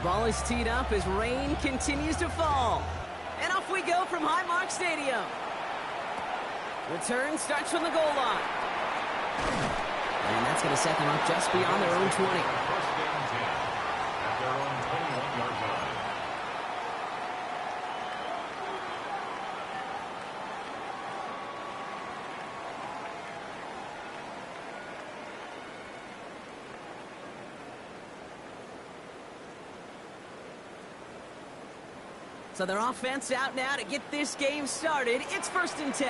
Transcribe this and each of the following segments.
Ball is teed up as rain continues to fall. And off we go from Highmark Stadium. Return starts from the goal line. And that's going to set them up just beyond their own 20. First down 10 at their own 21-yard line. So their offense out now to get this game started. It's 1st and 10.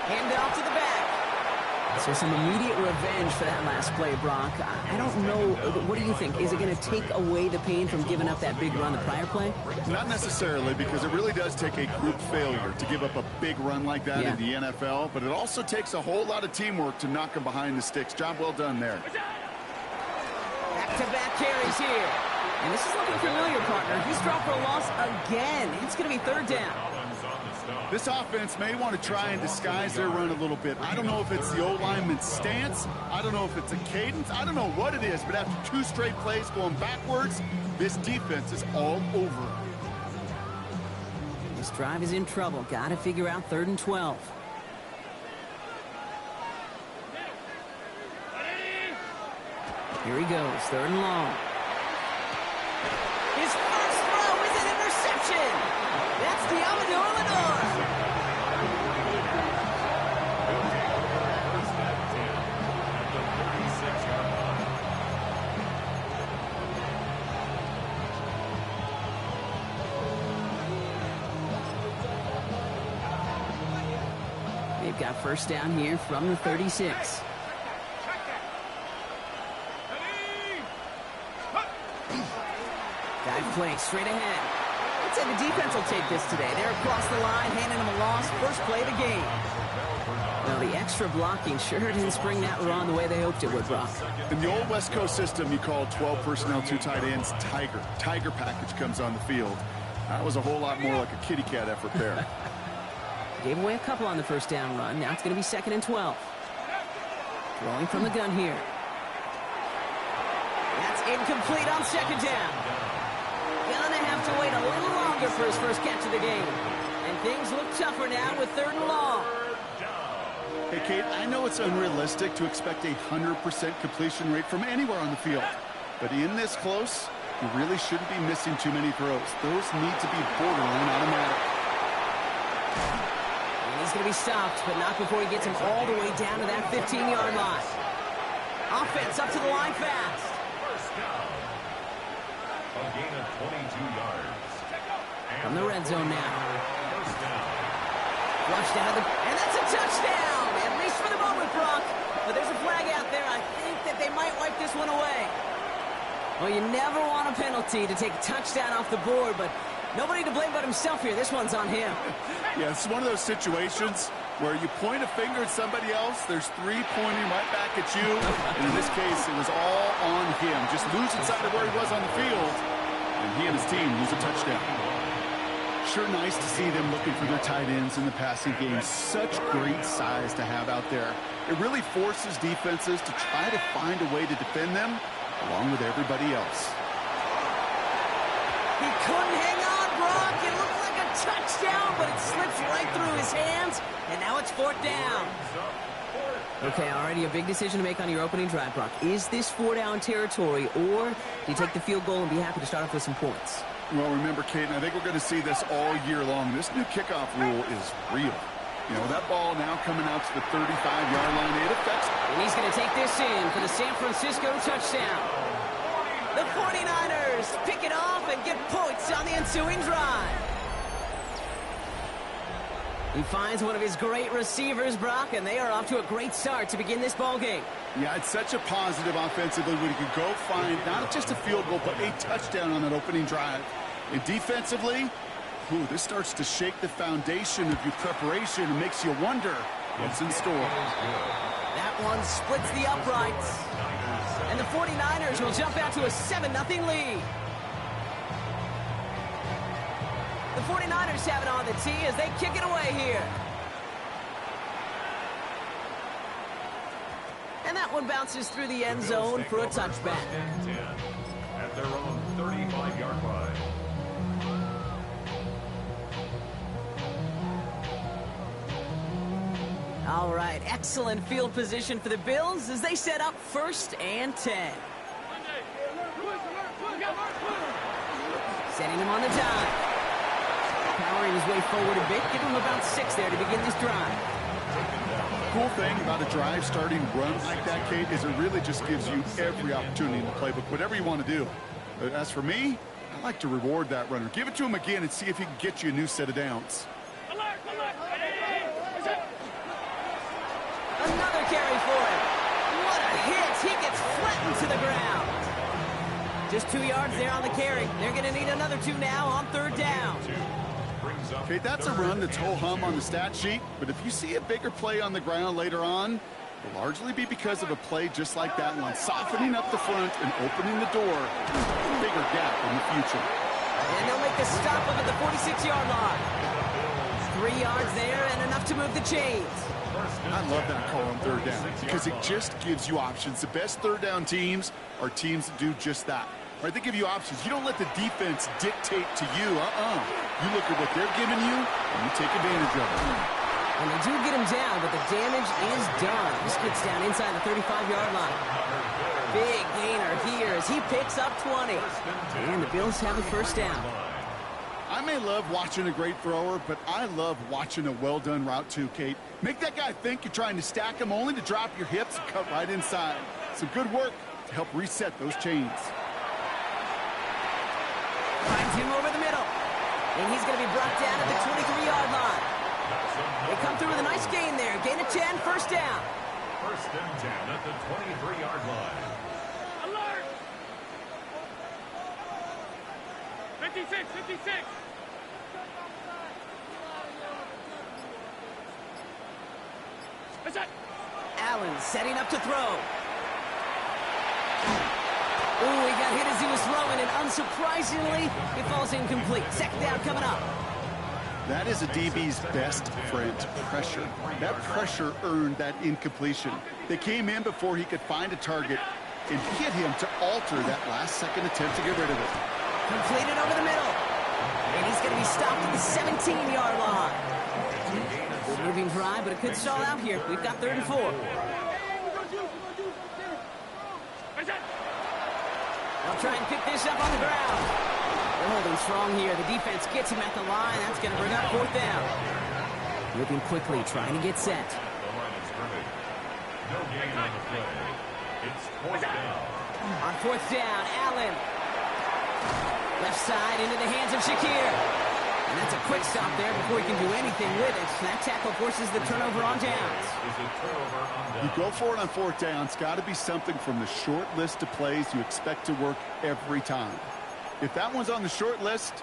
Hand off to the back. So some immediate revenge for that last play, Brock. I don't know. What do you think? Is it going to take away the pain from giving up that big run the prior play? Not necessarily, because it really does take a group failure to give up a big run like that in the NFL. But it also takes a whole lot of teamwork to knock them behind the sticks. Job well done there. Back-to-back carries here. And this is looking familiar, partner. He's dropped for a loss again. It's going to be 3rd down. This offense may want to try and disguise their run a little bit. I don't know if it's the O-lineman's stance. I don't know if it's a cadence. I don't know what it is, but after 2 straight plays going backwards, this defense is all over. This drive is in trouble. Got to figure out 3rd and 12. Here he goes, 3rd and long. His first throw is an interception. That's the Amador Lenore. First down 10 at the 36-yard line. They've got 1st down here from the 36. Dive play straight ahead. I'd say the defense will take this today. They're across the line, handing them a loss. First play of the game. Now, the extra blocking sure didn't spring that run the way they hoped it would, Brock. In the old West Coast system, you call 12 personnel, 2 tight ends, Tiger. Tiger package comes on the field. That was a whole lot more like a kitty cat effort there. Gave away a couple on the 1st down run. Now it's going to be 2nd and 12. Throwing from the gun here. That's incomplete on 2nd down. Gonna have to wait a little longer for his first catch of the game. And things look tougher now with 3rd and long. Hey, Kate, I know it's unrealistic to expect a 100% completion rate from anywhere on the field. But in this close, you really shouldn't be missing too many throws. Those need to be borderline automatic. And he's going to be stopped, but not before he gets him all the way down to that 15-yard line. Offense up to the line fast. First down. A gain of 22 yards. From the red zone now. First down. Flushed out of the... And that's a touchdown! At least for the moment, Brock. But there's a flag out there. I think that they might wipe this one away. Well, you never want a penalty to take a touchdown off the board, but nobody to blame but himself here. This one's on him. Yeah, it's one of those situations where you point a finger at somebody else, there's 3 pointing right back at you, and in this case, it was all on him. Just losing sight of where he was on the field, and he and his team lose a touchdown. Sure nice to see them looking for their tight ends in the passing game. Such great size to have out there. It really forces defenses to try to find a way to defend them, along with everybody else. He couldn't hang on, Brock. It looked like a touchdown, but it slips right through his hands, and now it's 4th down. Okay, already a big decision to make on your opening drive, Brock. Is this 4-down territory, or do you take the field goal and be happy to start off with some points? Well, remember, Kate, and I think we're going to see this all year long. This new kickoff rule is real. You know, that ball now coming out to the 35-yard line, it affects. And he's going to take this in for the San Francisco touchdown. The 49ers pick it off and get points on the ensuing drive. He finds one of his great receivers, Brock, and they are off to a great start to begin this ball game. Yeah, it's such a positive offensively when you can go find not just a field goal, but a touchdown on that opening drive. And defensively, this starts to shake the foundation of your preparation and makes you wonder what's in store. That one splits the uprights. And the 49ers will jump out to a 7-0 lead. The 49ers have it on the tee as they kick it away here. And that one bounces through the end zone for a touchback. At their own 35-yard line. All right, excellent field position for the Bills as they set up 1st and 10. Setting him on the dive. Powering his way forward a bit, give him about 6 there to begin this drive. Cool thing about a drive starting run like that, Kate, is it really just gives you every opportunity in the playbook, whatever you want to do. As for me, I like to reward that runner. Give it to him again and see if he can get you a new set of downs. Another carry for him. What a hit. He gets flattened to the ground. Just 2 yards there on the carry. They're going to need another 2 now on 3rd down. Okay, that's a run that's ho-hum on the stat sheet, but if you see a bigger play on the ground later on, it'll largely be because of a play just like that one, softening up the front and opening the door to a bigger gap in the future. And they'll make the stop up at the 46-yard line. 3 yards there and enough to move the chains. I love that call on 3rd down because it just gives you options. The best 3rd down teams are teams that do just that. Right? They give you options. You don't let the defense dictate to you. You look at what they're giving you, and you take advantage of it. And they do get him down, but the damage is done. This gets down inside the 35-yard line. Big gainer here as he picks up 20. And the Bills have a 1st down. I may love watching a great thrower, but I love watching a well-done route too, Kate. Make that guy think you're trying to stack him only to drop your hips and cut right inside. Some good work to help reset those chains. Finds him over the middle. And he's going to be brought down at the 23-yard line. They come through with a nice gain there. Gain of 10, 1st down. 1st and 10 at the 23-yard line. Alert! 56, 56. Allen setting up to throw. Ooh, he got hit as he was throwing, and unsurprisingly, it falls incomplete. 2nd down coming up. That is a DB's best friend, pressure. That pressure earned that incompletion. They came in before he could find a target and hit him to alter that last-second attempt to get rid of it. Completed over the middle. And he's going to be stopped at the 17-yard line. Good moving drive, but it could stall out here. We've got 3rd and 4. They'll try and pick this up on the ground. They're holding strong here. The defense gets him at the line. That's going to bring up 4th down. Moving quickly, trying to get set. The line is scrimmage. No gain on the play. It's 4th down. On 4th down, Allen. Left side into the hands of Shakir. And that's a quick stop there before he can do anything with it. That tackle forces the turnover on downs. You go for it on 4th down. It's got to be something from the short list of plays you expect to work every time. If that one's on the short list,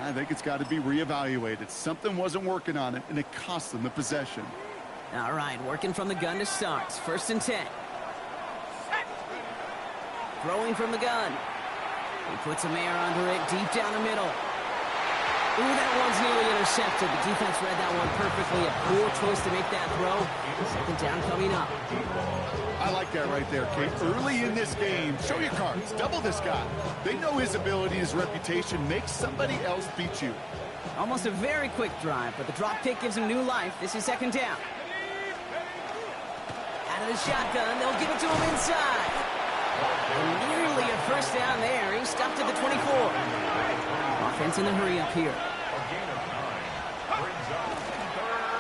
I think it's got to be reevaluated. Something wasn't working on it, and it cost them the possession. All right, working from the gun to start. 1st and 10. Throwing from the gun. He puts some air under it, deep down the middle. Ooh, that one's nearly intercepted. The defense read that one perfectly. A poor choice to make that throw. 2nd down coming up. I like that right there, Kate. Early in this game, show your cards. Double this guy. They know his ability, his reputation. Make somebody else beat you. Almost a very quick drive, but the drop kick gives him new life. This is 2nd down. Out of the shotgun, they'll give it to him inside. And nearly a 1st down there. He's stopped at the 24. Offense in the hurry up here.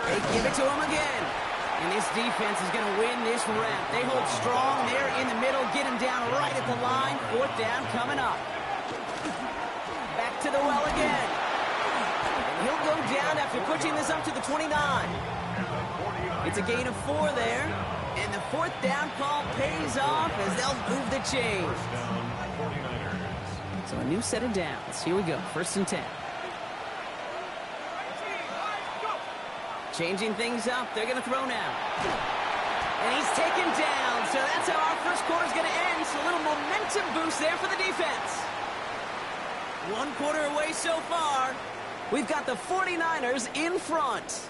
They give it to him again. And this defense is going to win this rep. They hold strong there in the middle. Get him down right at the line. 4th down coming up. Back to the well again. And he'll go down after pushing this up to the 29. It's a gain of 4 there. And the 4th down call pays off as they'll move the chains. So a new set of downs. Here we go. 1st and 10. Changing things up. They're going to throw now. And he's taken down. So that's how our 1st quarter is going to end. So a little momentum boost there for the defense. 1 quarter away so far. We've got the 49ers in front.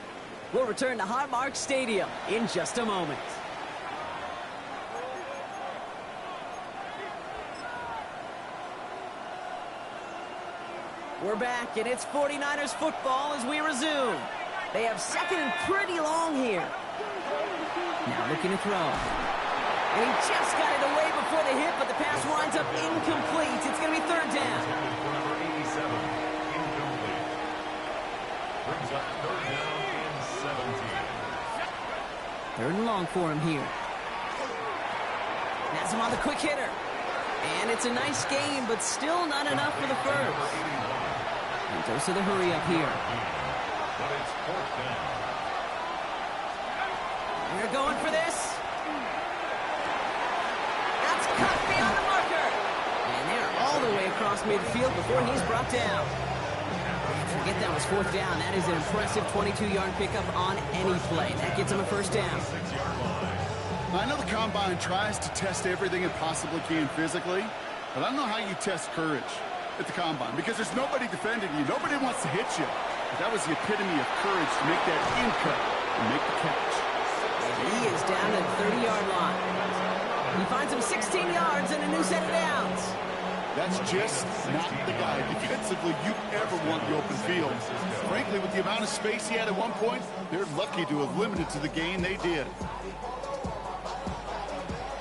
We'll return to Highmark Stadium in just a moment. We're back, and it's 49ers football as we resume. They have second and pretty long here. Now looking to throw. And he just got it away before the hit, but the pass winds up incomplete. It's going to be third down. Number 87, incomplete. Brings up third down and 17. Third and long for him here. That's him on the quick hitter. And it's a nice game, but still not enough for the first. And goes to the hurry up here. But it's fourth down. They're going for this. That's cut beyond the marker. And they're all the way across midfield before he's brought down. Forget that was fourth down. That is an impressive 22-yard pickup on any play. That gets him a first down. I know the Combine tries to test everything it possibly can physically, but I don't know how you test courage at the Combine because there's nobody defending you. Nobody wants to hit you. But that was the epitome of courage to make that in cut and make the catch. He is down at the 30-yard line. He finds him 16 yards and a new set of downs. That's just not the guy defensively you ever want the open field. Frankly, with the amount of space he had at one point, they're lucky to have limited to the gain they did.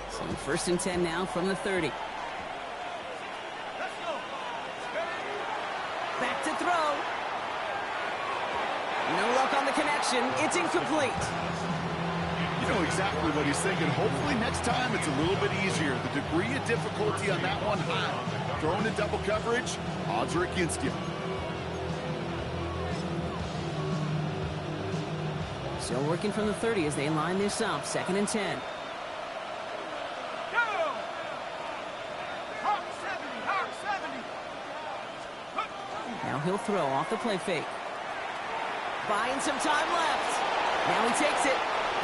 So first and 10 now from the 30. Back to throw. No luck on the connection. It's incomplete. You know exactly what he's thinking. Hopefully next time it's a little bit easier. The degree of difficulty on that one high. Throwing in double coverage, odds are against you. Still working from the 30 as they line this up. Second and 10. Now he'll throw off the play fake. Buying some time left. Now he takes it.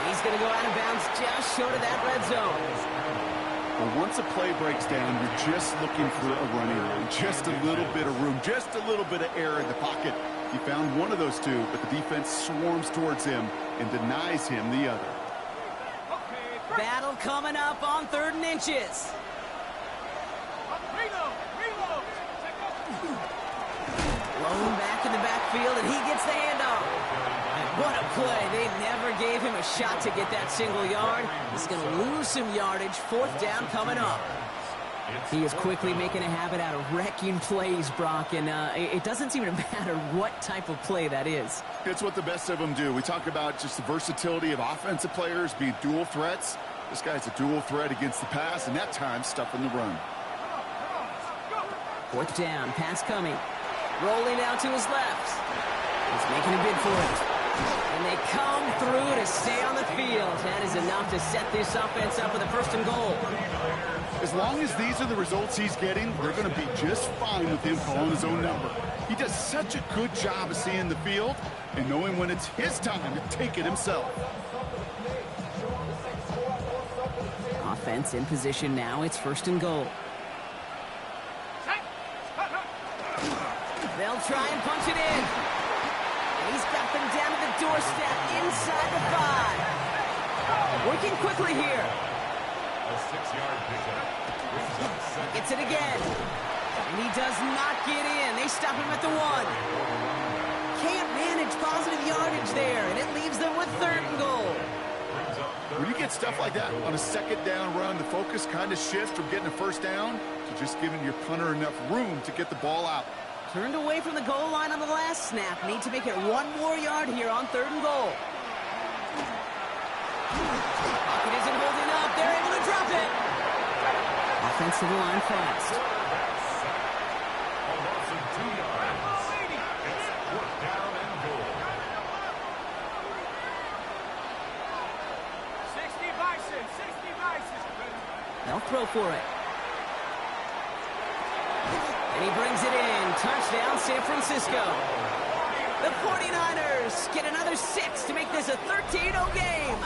He's going to go out of bounds just short of that red zone. Well, once a play breaks down, you're just looking for a running room. Just a little bit of room. Just a little bit of air in the pocket. He found one of those two, but the defense swarms towards him and denies him the other. Battle coming up on third and inches. Blown back in the backfield, and he gets the handoff. What a play. They never gave him a shot to get that single yard. He's going to lose some yardage. Fourth down coming up. He is quickly making a habit out of wrecking plays, Brock, and it doesn't seem to matter what type of play that is. It's what the best of them do. We talk about just the versatility of offensive players being dual threats. This guy's a dual threat against the pass, and that time stuffing the run. Fourth down, pass coming. Rolling out to his left. He's making a bid for it. And they come through to stay on the field. That is enough to set this offense up with a first and goal. As long as these are the results he's getting, they're going to be just fine with him calling his own number. He does such a good job of seeing the field and knowing when it's his time to take it himself. Offense in position now. It's first and goal. They'll try and punch it in. And he's got them down to the doorstep inside the 5. Working quickly here. A 6-yard pickup. Gets it again. And he does not get in. They stop him at the 1. Can't manage positive yardage there, and it leaves them with third and goal. When you get stuff like that on a second down run, the focus kind of shifts from getting a first down to just giving your punter enough room to get the ball out. Turned away from the goal line on the last snap. Need to make it 1 more yard here on third and goal. Pocket isn't holding up. They're able to drop it. Offensive line fast. A loss of 2 yards. It's fourth down and goal. 60 Bison, 60 Bison. They'll throw for it. And he brings it in. Touchdown, San Francisco. The 49ers get another 6 to make this a 13-0 game.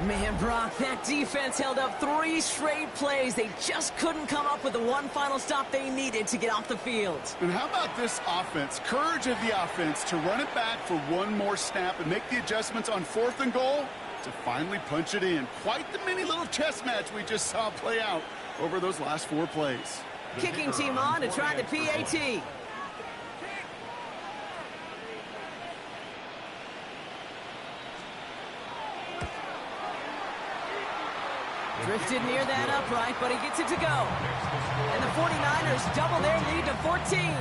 Man, Brock, that defense held up 3 straight plays. They just couldn't come up with the one final stop they needed to get off the field. And how about this offense? Courage of the offense to run it back for 1 more snap and make the adjustments on fourth and goal to finally punch it in. Quite the mini little chess match we just saw play out over those last 4 plays. Kicking team on to try the PAT. Drifted near that upright, but he gets it to go. And the 49ers double their lead to 14.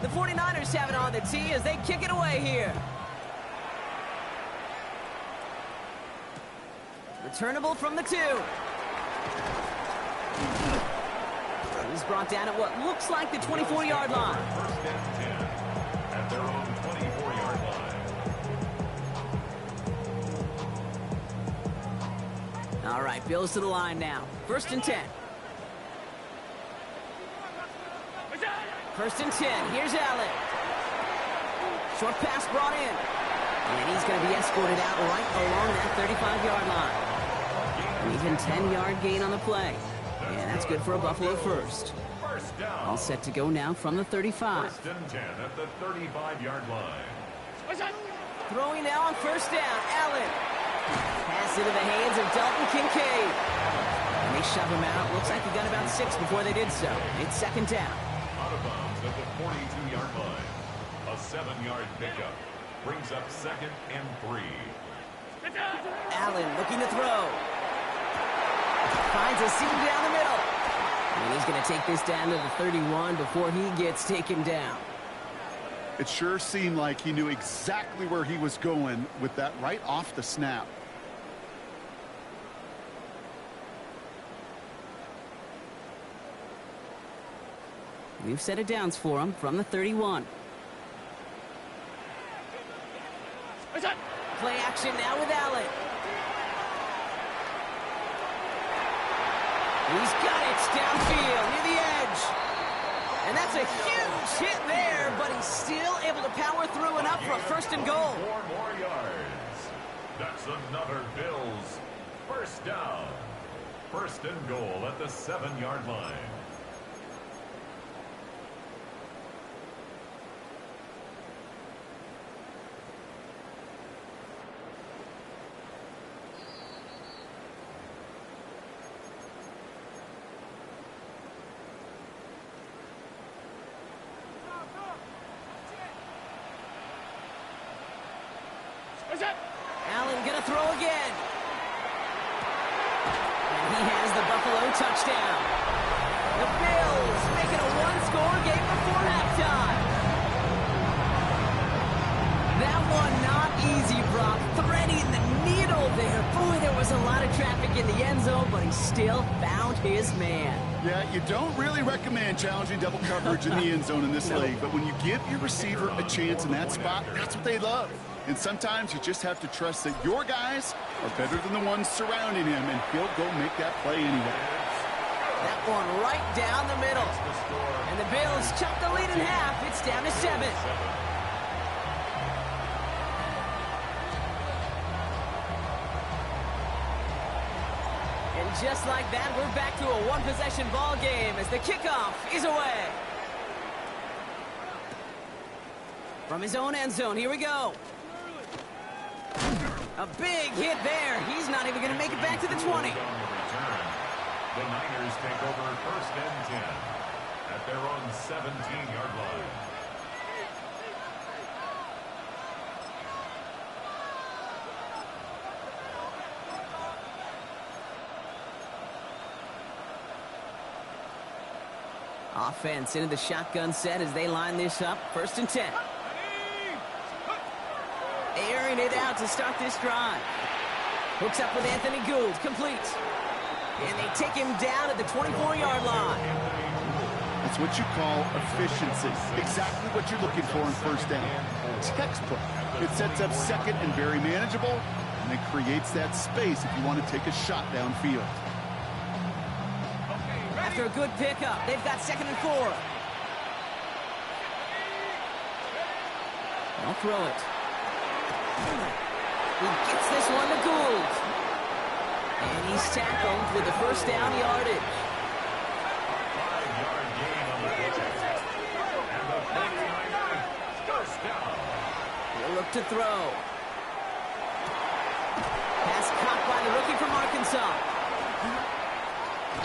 The 49ers have it on the tee as they kick it away here. Returnable from the 2. He's brought down at what looks like the 24-yard line. First and 10 at their own 24-yard line. All right, Bills to the line now. First and 10. First and 10. Here's Allen. Short pass brought in. And he's going to be escorted out right along that 35-yard line. An even 10-yard gain on the play. And that's good for a Buffalo first. First down. All set to go now from the 35. First and 10 at the 35-yard line. Throwing now on first down. Allen. Pass into the hands of Dalton Kincaid. And they shove him out. Looks like he got about 6 before they did so. It's second down. Out of bounds at the 42-yard line. A 7-yard pickup. Brings up second and 3. Allen looking to throw. Finds a seam down the middle. And he's going to take this down to the 31 before he gets taken down. It sure seemed like he knew exactly where he was going with that right off the snap. We've set it downs for him from the 31. Play action now with Allen. He's got it downfield near the edge. And that's a huge hit there, but he's still able to power through enough for a first and goal. 4 more yards. That's another Bills first down. First and goal at the 7-yard line. Allen gonna throw again. And he has the Buffalo touchdown. The Bills make it a one-score game before halftime. That one not easy, Brock. Threading the needle there. Boy, there was a lot of traffic in the end zone, but he still found his man. Yeah, you don't really recommend challenging double coverage in the end zone in this league, but when you give your receiver a chance in that spot, that's what they love. And sometimes you just have to trust that your guys are better than the ones surrounding him, and he'll go make that play anyway. That one right down the middle. And the Bills chop the lead in half. It's down to 7. And just like that, we're back to a one-possession ball game as the kickoff is away. From his own end zone, here we go. A big hit there. He's not even going to make it back to the 20. The Niners take over first and 10 at their own 17-yard line. Offense into the shotgun set as they line this up. First and 10. Airing it out to start this drive. Hooks up with Anthony Gould. Complete. And they take him down at the 24-yard line. That's what you call efficiency. Exactly what you're looking for in first down. Textbook. It sets up second and very manageable, and it creates that space if you want to take a shot downfield. After a good pickup, they've got second and 4. I'll throw it. He gets this one to Gould. And he's tackled with the first down yardage. 5-yard gain on the pitch. And the 49ers first down. He'll look to throw. Pass caught by the rookie from Arkansas.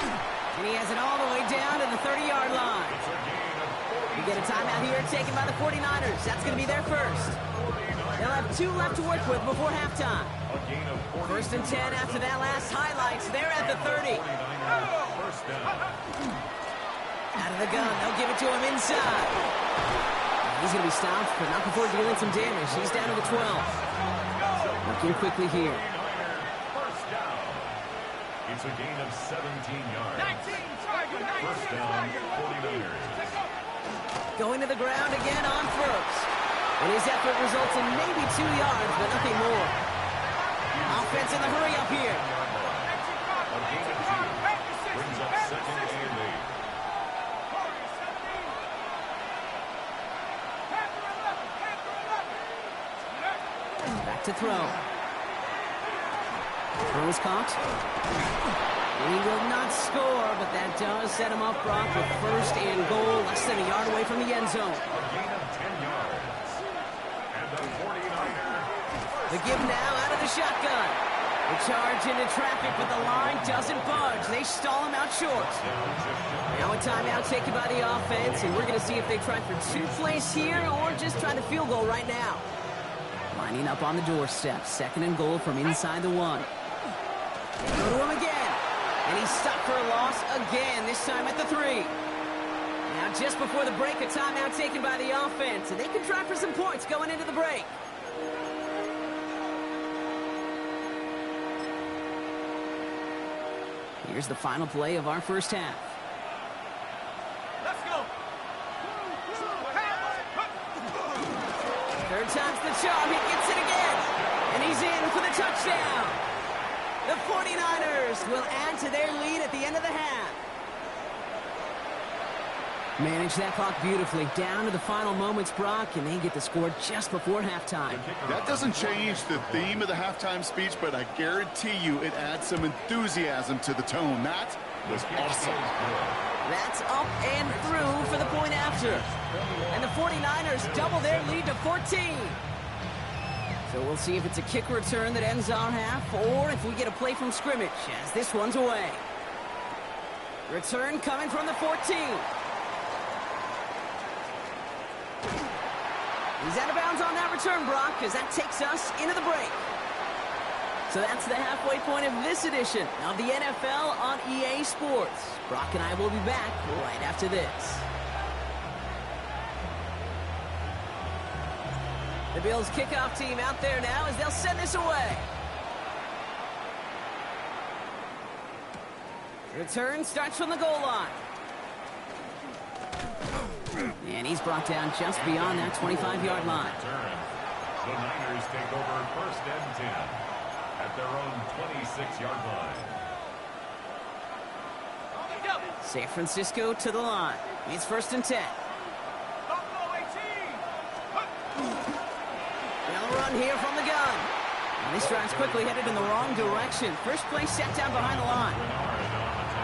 And he has it all the way down to the 30-yard line. We get a timeout here taken by the 49ers. That's going to be their first. They'll have 2 left to work with before halftime. First and 10 after that last highlights. They're at the 30. Out of the gun. They'll give it to him inside. He's going to be stopped, but not before dealing some damage. He's down to the 12. Working quickly here. It's a gain of 17 yards. 19, First down, 49ers. Going to the ground again on first. And his effort results in maybe 2 yards, but nothing more. Offense in the hurry up here. A gain of 2. Brings up second and 8. Back to throw. Throws caught. And he will not score, but that does set him up, Brock, with first and goal, less than a yard away from the end zone. A gain of 10 yards. And the 49ers. The give now out of the shotgun. The charge into traffic, but the line doesn't budge. They stall him out short. Now a timeout taken by the offense, and we're going to see if they try for 2 plays here or just try the field goal right now. Lining up on the doorstep. Second and goal from inside the 1. Go to him again. And he's stopped for a loss again, this time at the 3. Now just before the break, a timeout taken by the offense, and they can try for some points going into the break. Here's the final play of our first half. Let's go. Third time's the charm. He gets it again. And he's in for the touchdown. The 49ers will add to their lead at the end of the half. Manage that clock beautifully. Down to the final moments, Brock, and they get the score just before halftime. That doesn't change the theme of the halftime speech, but I guarantee you it adds some enthusiasm to the tone. That was awesome. That's up and through for the point after. And the 49ers double their lead to 14. So we'll see if it's a kick return that ends our half or if we get a play from scrimmage as this one's away. Return coming from the 14. He's out of bounds on that return, Brock, as that takes us into the break. So that's the halfway point of this edition of the NFL on EA Sports. Brock and I will be back right after this. The Bills kickoff team out there now as they'll send this away. Return starts from the goal line. And he's brought down just beyond that 25-yard line. The Niners take over first and 10 at their own 26-yard line. San Francisco to the line. It's first and 10. They'll run here from the gun. And this drive's quickly headed in the wrong direction. First play set down behind the line.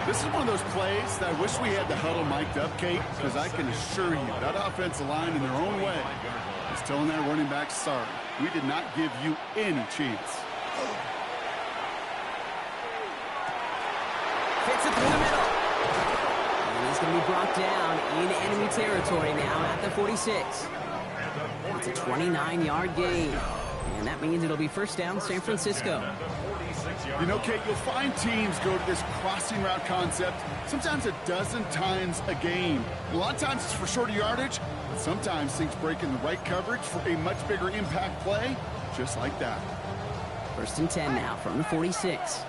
This is one of those plays that I wish we had the huddle mic'd up, Kate, because I can assure you that offensive line in their own way is telling that running back, sorry, we did not give you any chance. Fits it through the middle. And he's going to be brought down in enemy territory now at the 46. It's a 29-yard gain. And that means it'll be first down San Francisco. You know, Kate, you'll find teams go to this crossing route concept sometimes a dozen times a game. A lot of times it's for shorter yardage, but sometimes things break in the right coverage for a much bigger impact play, just like that. First and 10 now from the 46.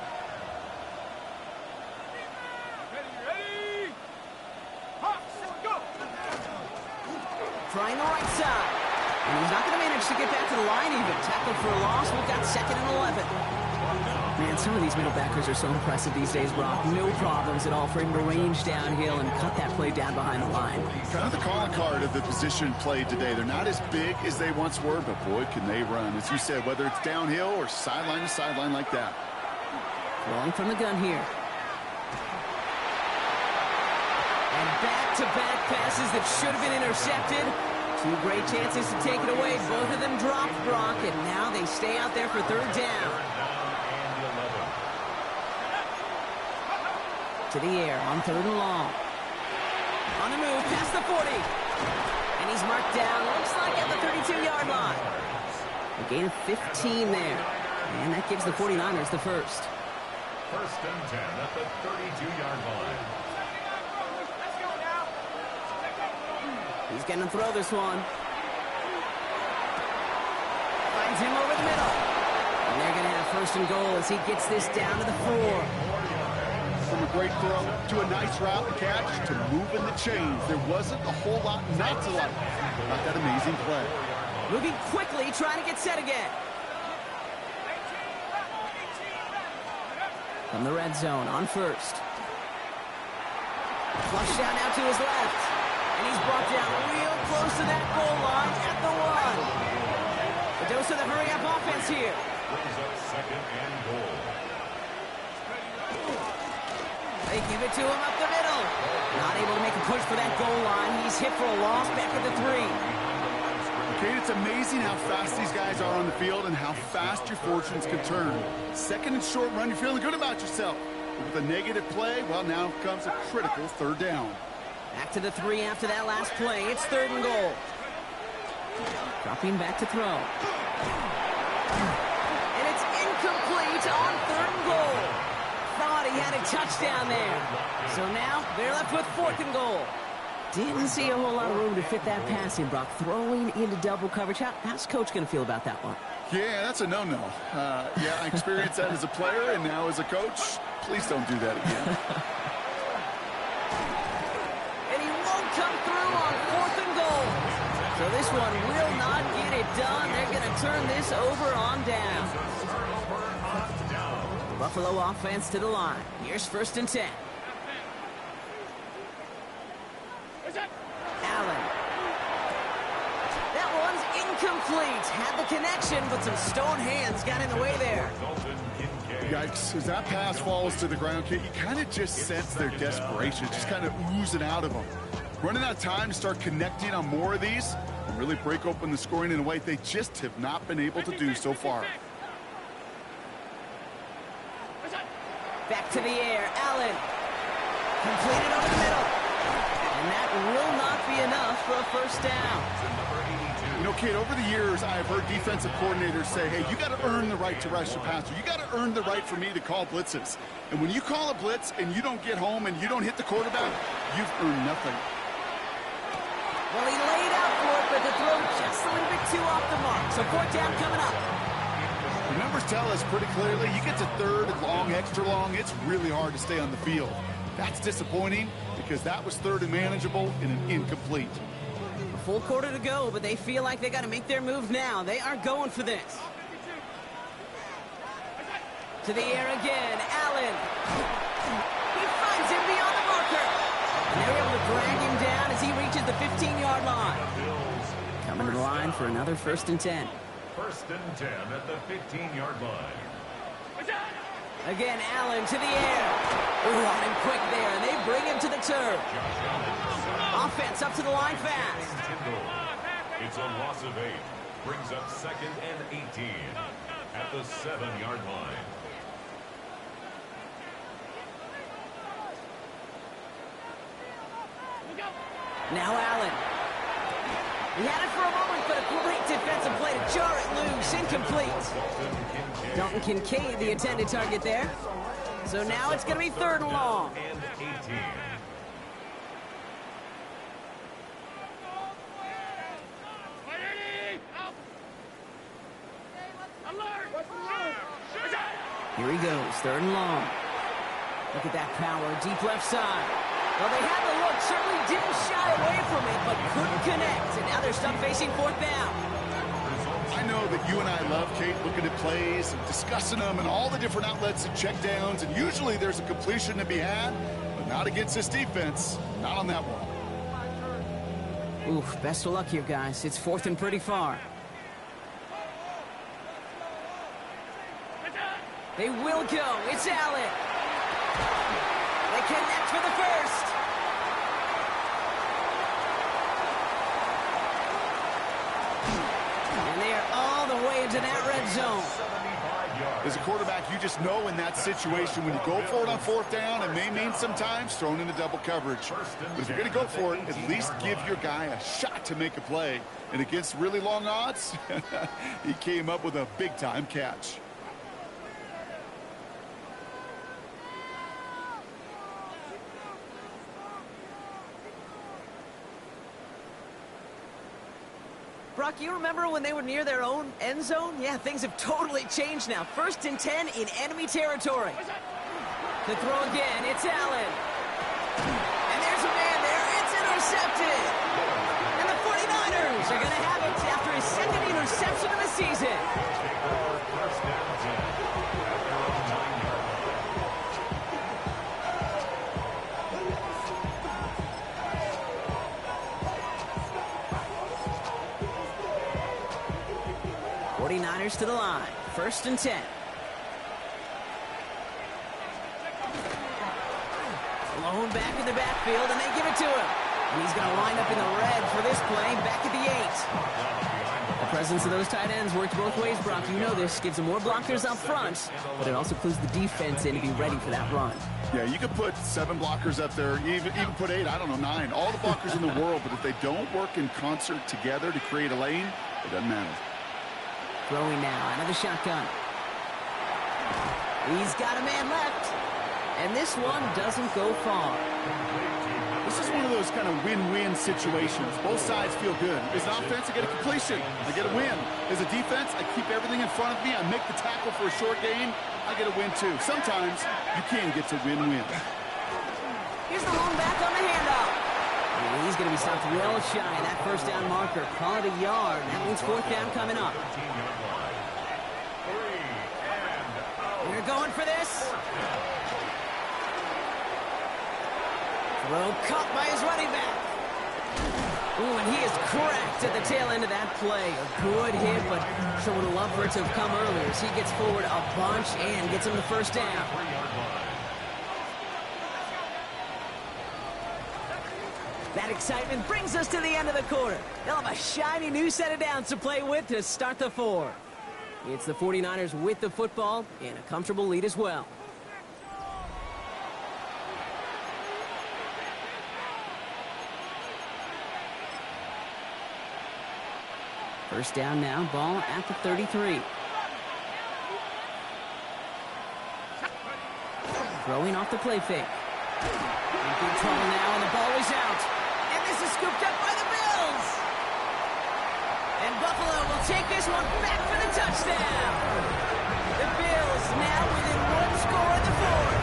Trying the right side. And he's not going to manage to get back to the line even. Tackled for a loss. We've got second and 11. Man, some of these middle backers are so impressive these days, Brock. No problems at all for him to range downhill and cut that play down behind the line. Kind of the calling card of the position played today. They're not as big as they once were, but boy, can they run. As you said, whether it's downhill or sideline to sideline like that. Rolling from the gun here. And back-to-back passes that should have been intercepted. Two great chances to take it away. Both of them dropped, Brock, and now they stay out there for third down. To the air on 3rd and long. On the move, past the 40. And he's marked down, looks like at the 32-yard line. A gain of 15 there. And that gives the 49ers the first. 1st and 10 at the 32-yard line. He's going to throw this one. Finds him over the middle. And they're going to have 1st and goal as he gets this down to the 4. From a great throw to a nice route and catch to moving the chains. There wasn't a whole lot not to like about that amazing play. Moving quickly, trying to get set again. From the red zone on 1st. Flush down now to his left. And he's brought down real close to that goal line at the 1. A dose of the hurry-up offense here. Brings up 2nd and goal. They give it to him up the middle. Not able to make a push for that goal line. He's hit for a loss back at the 3. Okay, it's amazing how fast these guys are on the field and how fast your fortunes can turn. 2nd and short run, you're feeling good about yourself. But with a negative play, well, now comes a critical 3rd down. Back to the 3 after that last play. It's 3rd and goal. Dropping back to throw. And it's incomplete on 3rd and goal. Thought he had a touchdown there. So now they're left with 4th and goal. Didn't see a whole lot of room to fit that pass in, Brock. Throwing into double coverage. How's Coach going to feel about that one? Yeah, that's a no-no. Yeah, I experienced that as a player and now as a coach. Please don't do that again. And he won't come through on 4th and goal. So this one will not get it done. They're going to turn this over on down. Buffalo offense to the line. Here's 1st and 10. Allen. That one's incomplete. Had the connection, but some stone hands got in the way there. Yikes. As that pass falls to the ground, Kate, you kind of just sense their desperation, just kind of oozing out of them. Running out of time to start connecting on more of these and really break open the scoring in a way they just have not been able to do so far. Back to the air. Allen. Completed over the middle. And that will not be enough for a 1st down. You know, Kate, over the years, I've heard defensive coordinators say, hey, you got to earn the right to rush the passer. You got to earn the right for me to call blitzes. And when you call a blitz and you don't get home and you don't hit the quarterback, you've earned nothing. Well, he laid out for it, but the throw just a little bit too off the mark. So 4th down coming up. The numbers tell us pretty clearly, you get to 3rd and long, extra long, it's really hard to stay on the field. That's disappointing because that was 3rd and manageable and an incomplete. A full quarter to go, but they feel like they got to make their move now. They are going for this. To the air again, Allen. He finds him beyond the marker. And they're able to drag him down as he reaches the 15-yard line. Coming to the line for another 1st and 10. 1st and 10 at the 15-yard line. Again, Allen to the air. Ooh, on him quick there, and they bring him to the turf. Offense up to the line fast. It's a loss of 8. Brings up 2nd and 18 at the 7-yard line. Now Allen. He had it for a moment, but a great defensive play to jar it loose. Incomplete. Dalton Kincaid, the intended target there. So now it's going to be 3rd and long. And 18. Here he goes, 3rd and long. Look at that power, deep left side. Well, they had the look, certainly didn't shy away from it, but couldn't connect. And now they're stuck facing 4th down. I know that you and I love, Kate, looking at plays and discussing them and all the different outlets and check downs, and usually there's a completion to be had, but not against this defense. Not on that one. Oof, best of luck here, guys. It's 4th and pretty far. They will go. It's Allen. They connect for the 1st. And they are all the way into that red zone. As a quarterback, you just know in that situation when you go for it on fourth down, it may mean sometimes thrown into double coverage. But if you're going to go for it, at least give your guy a shot to make a play. And against really long odds, he came up with a big-time catch. Brock, you remember when they were near their own end zone? Yeah, things have totally changed now. 1st and 10 in enemy territory. The throw again, it's Allen. And there's a man there, it's intercepted. And the 49ers are going to have it after his 2nd interception of the season. Niners to the line. 1st and 10. Lone back in the backfield, and they give it to him. And he's going to line up in the red for this play, back at the 8. The presence of those tight ends works both ways, Brock. You know this. Gives them more blockers up front, but it also clues the defense in to be ready for that run. Yeah, you could put 7 blockers up there, even put 8, I don't know, 9. All the blockers in the world, but if they don't work in concert together to create a lane, it doesn't matter. Throwing now, another shotgun. He's got a man left. And this one doesn't go far. This is one of those kind of win-win situations. Both sides feel good. As an offense, I get a completion. I get a win. As a defense, I keep everything in front of me. I make the tackle for a short gain. I get a win, too. Sometimes you can get to win-win. Here's the lone back on the handoff. And he's going to be stopped well shy of that 1st down marker. Call it a yard. That means 4th down coming up. They're going for this. Throw caught by his running back. Ooh, and he is cracked at the tail end of that play. A good hit, but sure would have loved for it to have come earlier as he gets forward a bunch and gets him the 1st down. That excitement brings us to the end of the quarter. They'll have a shiny new set of downs to play with to start the 4th. It's the 49ers with the football and a comfortable lead as well. First down now, ball at the 33. Throwing off the play fake. In big trouble now, and the ball is out. And this is scooped up by the Bills. And Buffalo will take this one back for the touchdown. The Bills now within 1 score in the 4th.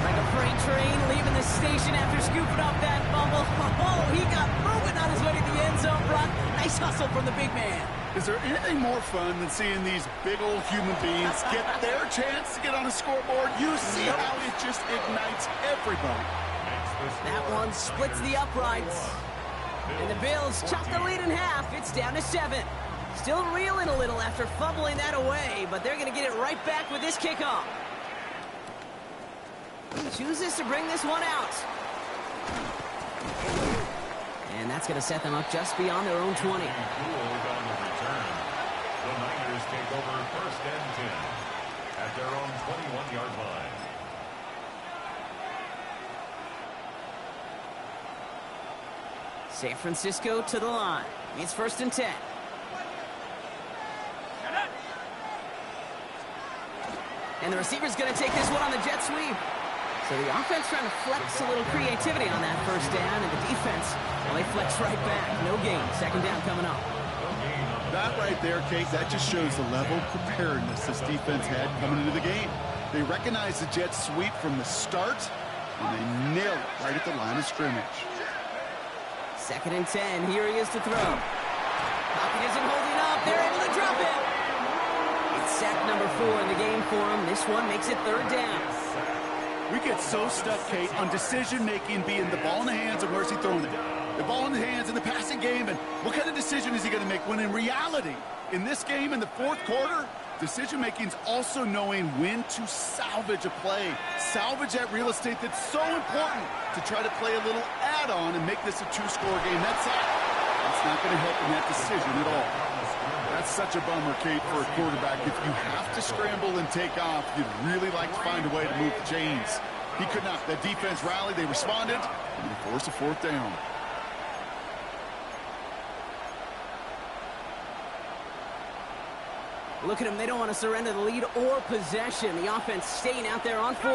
Like a freight train leaving the station after scooping up that fumble. Oh, he got moving on his way to the end zone, Brock. Nice hustle from the big man. Is there anything more fun than seeing these big old human beings get their chance to get on a scoreboard? You see how it just ignites everybody. That one splits the uprights. And the Bills chop the lead in half. It's down to 7. Still reeling a little after fumbling that away, but they're going to get it right back with this kickoff. He chooses to bring this one out. And that's going to set them up just beyond their own 20. The Niners take over 1st and 10 at their own 21-yard line. San Francisco to the line. It's 1st and 10. And the receiver's going to take this one on the jet sweep. So the offense trying to flex a little creativity on that 1st down, and the defense, well, they flex right back. No gain. 2nd down coming up. That right there, Kate, that just shows the level of preparedness this defense had coming into the game. They recognized the jet sweep from the start, and they nailed it right at the line of scrimmage. 2nd and 10. Here he is to throw. Pocket isn't holding up. They're able to drop it. It's sack number 4 in the game for him. This one makes it 3rd down. We get so stuck, Kate, on decision-making being the ball in the hands and where's he throwing it. The ball in the hands in the passing game, and what kind of decision is he going to make when in reality, in this game in the 4th quarter, decision-making is also knowing when to salvage a play. Salvage that real estate that's so important to try to play a little add-on and make this a 2-score game. That's it. That's not going to help in that decision at all. That's such a bummer, Kate, for a quarterback. If you have to scramble and take off, you'd really like to find a way to move the chains. He could not. The defense rallied. They responded, and they forced a fourth down. Look at them. They don't want to surrender the lead or possession. The offense staying out there on 4.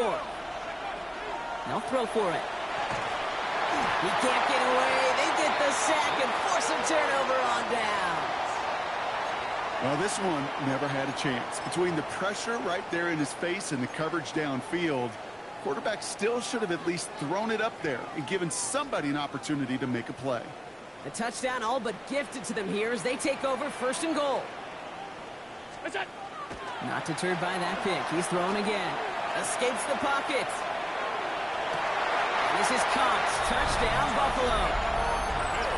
They'll throw for it. He can't get away. They get the sack and force a turnover on down. Well, this one never had a chance. Between the pressure right there in his face and the coverage downfield, quarterback still should have at least thrown it up there and given somebody an opportunity to make a play. The touchdown all but gifted to them here as they take over 1st and goal. Not deterred by that pick. He's thrown again. Escapes the pocket. This is Cox. Touchdown, Buffalo.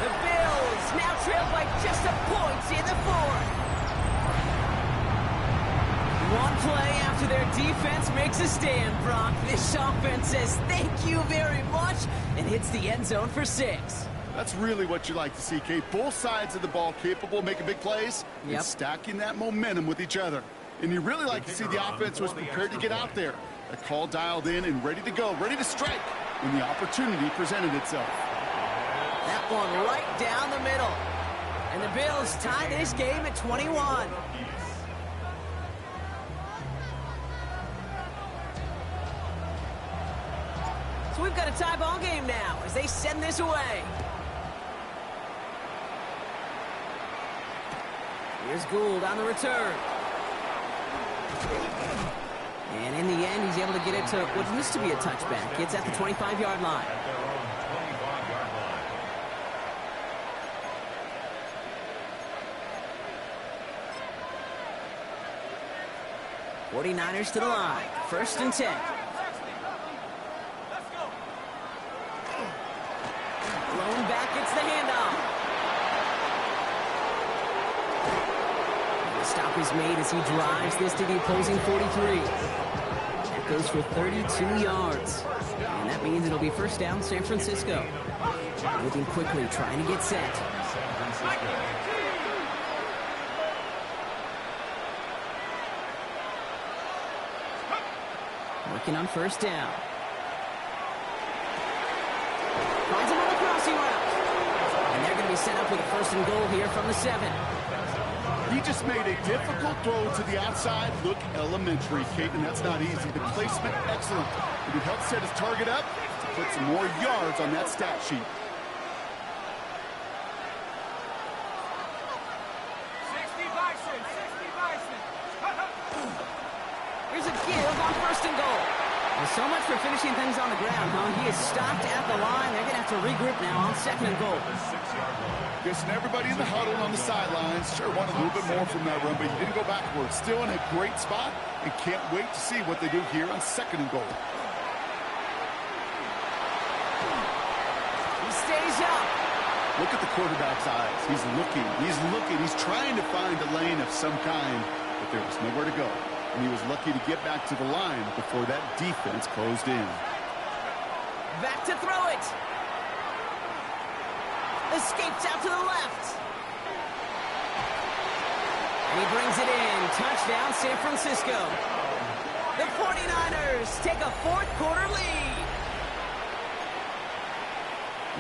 The Bills now trail by just a point in the 4th. One play after their defense makes a stand, Brock. This offense says thank you very much and hits the end zone for 6. That's really what you like to see, Kate. Both sides of the ball capable of making big plays and stacking that momentum with each other. And you really like to see the offense was prepared to get out there. A call dialed in and ready to go, ready to strike when the opportunity presented itself. That one right down the middle. And the Bills tie this game at 21. So we've got a tie ball game now as they send this away. Here's Gould on the return. And in the end, he's able to get it to what used to be a touchback. It's at the 25-yard line. 49ers to the line. 1st and 10. Blown back, it's the handoff. The stop is made as he drives this to the opposing 43. That goes for 32 yards. And that means it'll be 1st down, San Francisco. Moving quickly, trying to get set. Working on 1st down. Finds him on the crossing route. And they're going to be set up with a 1st and goal here from the 7. He just made a difficult throw to the outside look elementary, Kate, and that's not easy. The placement, excellent. It would help set his target up to put some more yards on that stat sheet. 60 Bison, 60 Bison. Here's a give on 1st and goal. Well, so much for finishing things on the ground, huh? He is stopped at the line. They're going to have to regroup now on 2nd and goal. Guessing everybody in the huddle on the sidelines sure wanted a little bit more from that run, but he didn't go backwards. Still in a great spot and can't wait to see what they do here on 2nd and goal. He stays up. Look at the quarterback's eyes. He's looking. He's trying to find a lane of some kind, but there was nowhere to go. And he was lucky to get back to the line before that defense closed in. Back to throw it. Escapes out to the left. And he brings it in. Touchdown, San Francisco. The 49ers take a 4th quarter lead.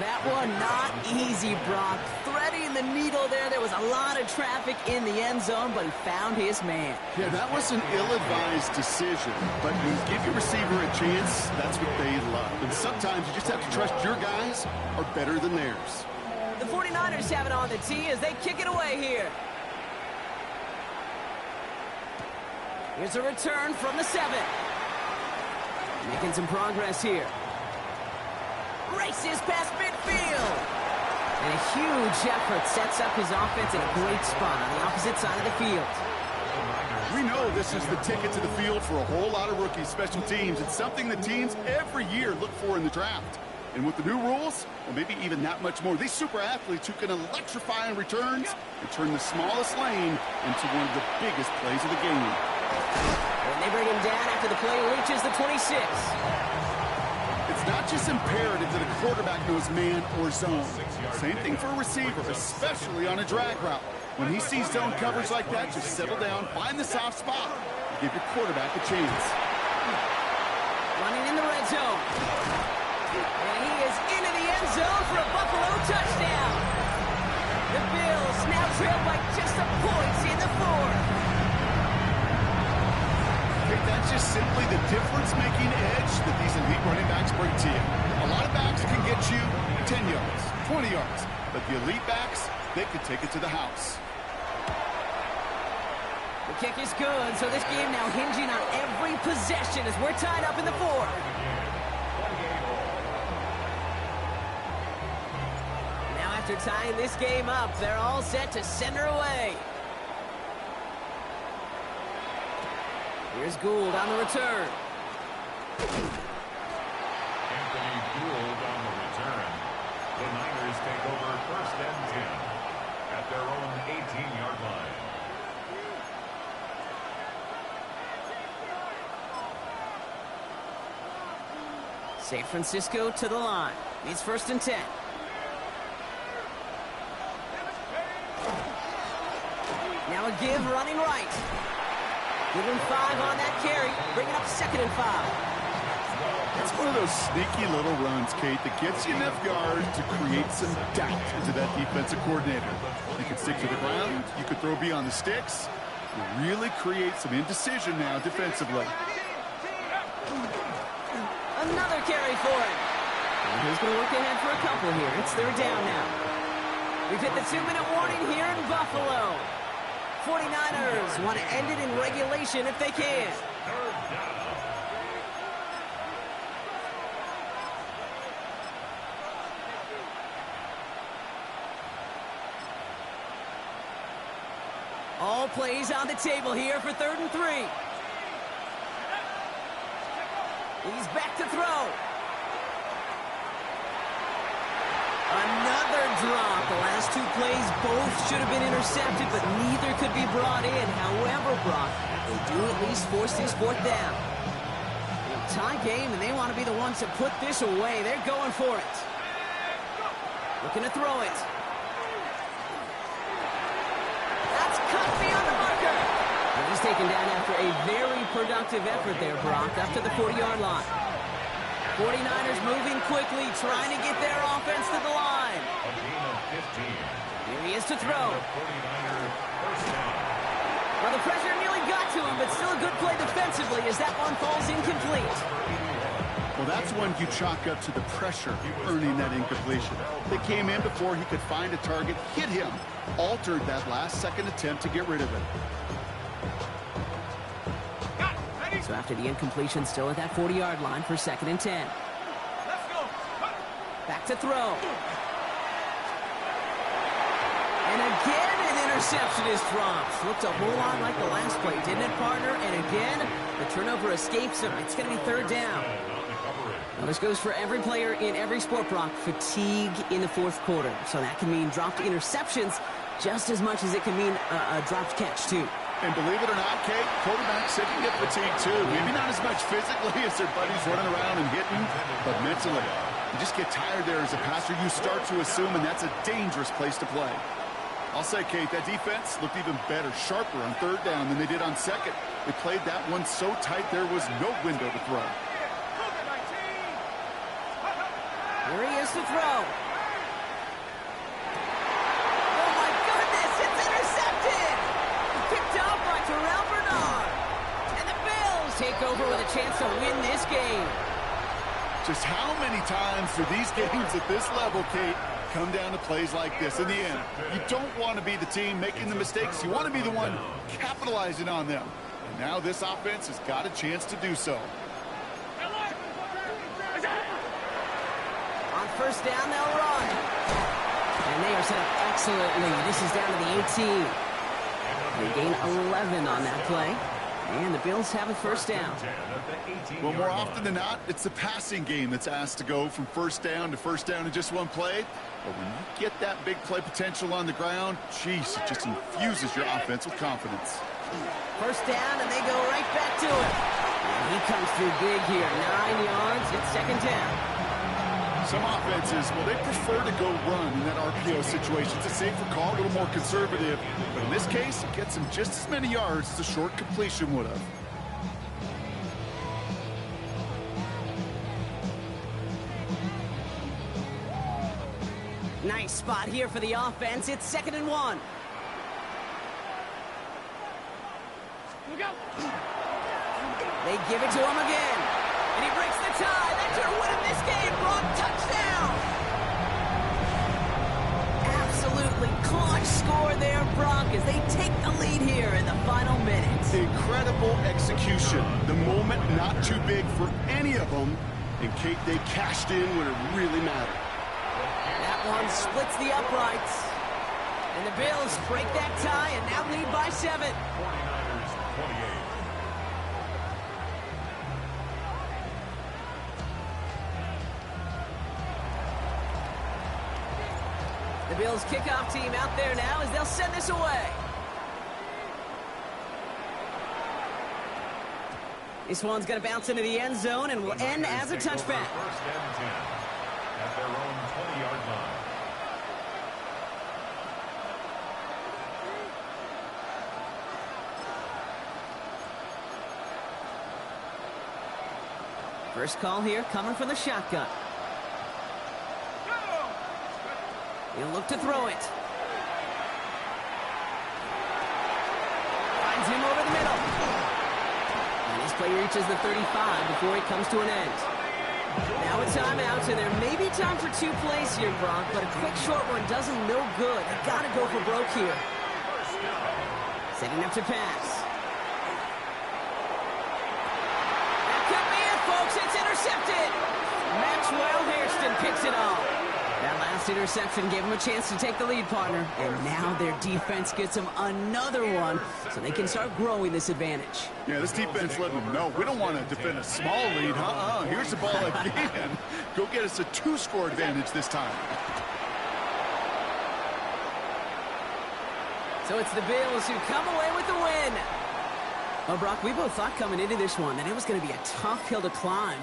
That one not easy, Brock. Threading the needle there. There was a lot of traffic in the end zone, but he found his man. Yeah, that was an ill-advised decision. But when you give your receiver a chance, that's what they love. And sometimes you just have to trust your guys are better than theirs. The 49ers have it on the tee as they kick it away here. Here's a return from the 7. Making some progress here. Races past midfield. And a huge effort sets up his offense in a great spot on the opposite side of the field. We know this is the ticket to the field for a whole lot of rookie special teams. It's something that teams every year look for in the draft. And with the new rules, well, maybe even that much more, these super athletes who can electrify in returns and turn the smallest lane into one of the biggest plays of the game. And they bring him down after the play reaches the 26. It's It's not just imperative that a quarterback knows man or zone. Same thing for a receiver, especially on a drag route. When he sees zone coverage like that, just settle down, find the soft spot, and give your quarterback a chance. Running in the red zone. And he is into the end zone for a Buffalo touchdown. The Bills now trail by just a point in the fourth. That's just simply the difference-making edge that these elite running backs bring to you. A lot of backs can get you 10 yards, 20 yards, but the elite backs, they can take it to the house. The kick is good, so this game now hinging on every possession as we're tied up in the fourth. Now after tying this game up, they're all set to send her away. Here's Gould on the return. Anthony Gould on the return. The Niners take over 1st and 10 at their own 18-yard line. San Francisco to the line. It's 1st and 10. Now a give running right. Give him 5 on that carry. Bring it up 2nd and 5. It's one of those sneaky little runs, Kate, that gets you enough yards to create some doubt into that defensive coordinator. You can stick to the ground. You could throw beyond the sticks. You really create some indecision now defensively. Another carry for him. And he's going to look ahead for a couple here. It's 3rd down now. We've hit the 2-minute warning here in Buffalo. 49ers want to end it in regulation if they can. All plays on the table here for 3rd and 3. He's back to throw. Another drop. The last 2 plays both should have been intercepted, but neither could be brought in. However, Brock, they do at least force this 4th down. A tie game, and they want to be the ones to put this away. They're going for it. Looking to throw it. That's cut beyond the marker. And he's taken down after a very productive effort there, Brock, up to the 40-yard line. 49ers moving quickly, trying to get their offense to the line. A gain of 15. Here he is to throw. Well, the pressure nearly got to him, but still a good play defensively as that one falls incomplete. Well, that's one you chalk up to the pressure earning that incompletion. They came in before he could find a target, hit him, altered that last-second attempt to get rid of it. So after the incompletion, still at that 40-yard line for 2nd and 10. Back to throw. And again, an interception is dropped. Looked a whole lot like the last play, didn't it, partner? And again, the turnover escapes him. It's going to be 3rd down. Now, this goes for every player in every sport, Brock. Fatigue in the 4th quarter. So that can mean dropped interceptions just as much as it can mean a dropped catch, too. And believe it or not, Kate, quarterbacks, they can get fatigued too. Maybe not as much physically as their buddies running around and hitting, but mentally. You just get tired there as a passer. You start to assume, and that's a dangerous place to play. I'll say, Kate, that defense looked even better, sharper on 3rd down than they did on 2nd. They played that one so tight there was no window to throw. Here he is to throw. Take over with a chance to win this game. Just how many times do these games at this level, Kate, come down to plays like this? In the end, you don't want to be the team making the mistakes. You want to be the one capitalizing on them. And now this offense has got a chance to do so. On 1st down, they'll run. And they are set up excellently. This is down to the 18. They gain 11 on that play. And the Bills have a 1st down. Well, more often than not, it's the passing game that's asked to go from 1st down to 1st down in just one play. But when you get that big play potential on the ground, geez, it just infuses your offense with confidence. 1st down, and they go right back to it. And he comes through big here. 9 yards. It's second down. Some offenses, well, they prefer to go run in that RPO situation. It's a safer call, a little more conservative. But in this case, it gets him just as many yards as a short completion would have. Nice spot here for the offense. It's 2nd and 1. Look out. They give it to him again. And he breaks the tie. That should win him this game. Brock, touchdown. Absolutely clutch score there, Brock, as they take the lead here in the final minutes. Incredible execution. The moment not too big for any of them. And Kate, they cashed in when it really mattered. That one splits the uprights. And the Bills break that tie and now lead by 7. 49ers 28. The Bills kickoff team out there now as they'll send this away. This one's going to bounce into the end zone and will end as a touchback. First and 10 at their own 20-yard line. First call here coming from the shotgun. He'll look to throw it. Finds him over the middle. And his play reaches the 35 before it comes to an end. Now a timeout, and there may be time for 2 plays here, Brock, but a quick short one does him no good. They got to go for broke here. Setting up to pass. That could be it, folks. It's intercepted. Maxwell Hairston picks it off. That last interception gave him a chance to take the lead, partner. And now their defense gets them another one, so they can start growing this advantage. Yeah, this defense letting them know we don't want to defend a small lead. Here's the ball again. Go get us a 2-score advantage this time. So it's the Bills who come away with the win. Well, Brock, we both thought coming into this one that it was going to be a tough hill to climb.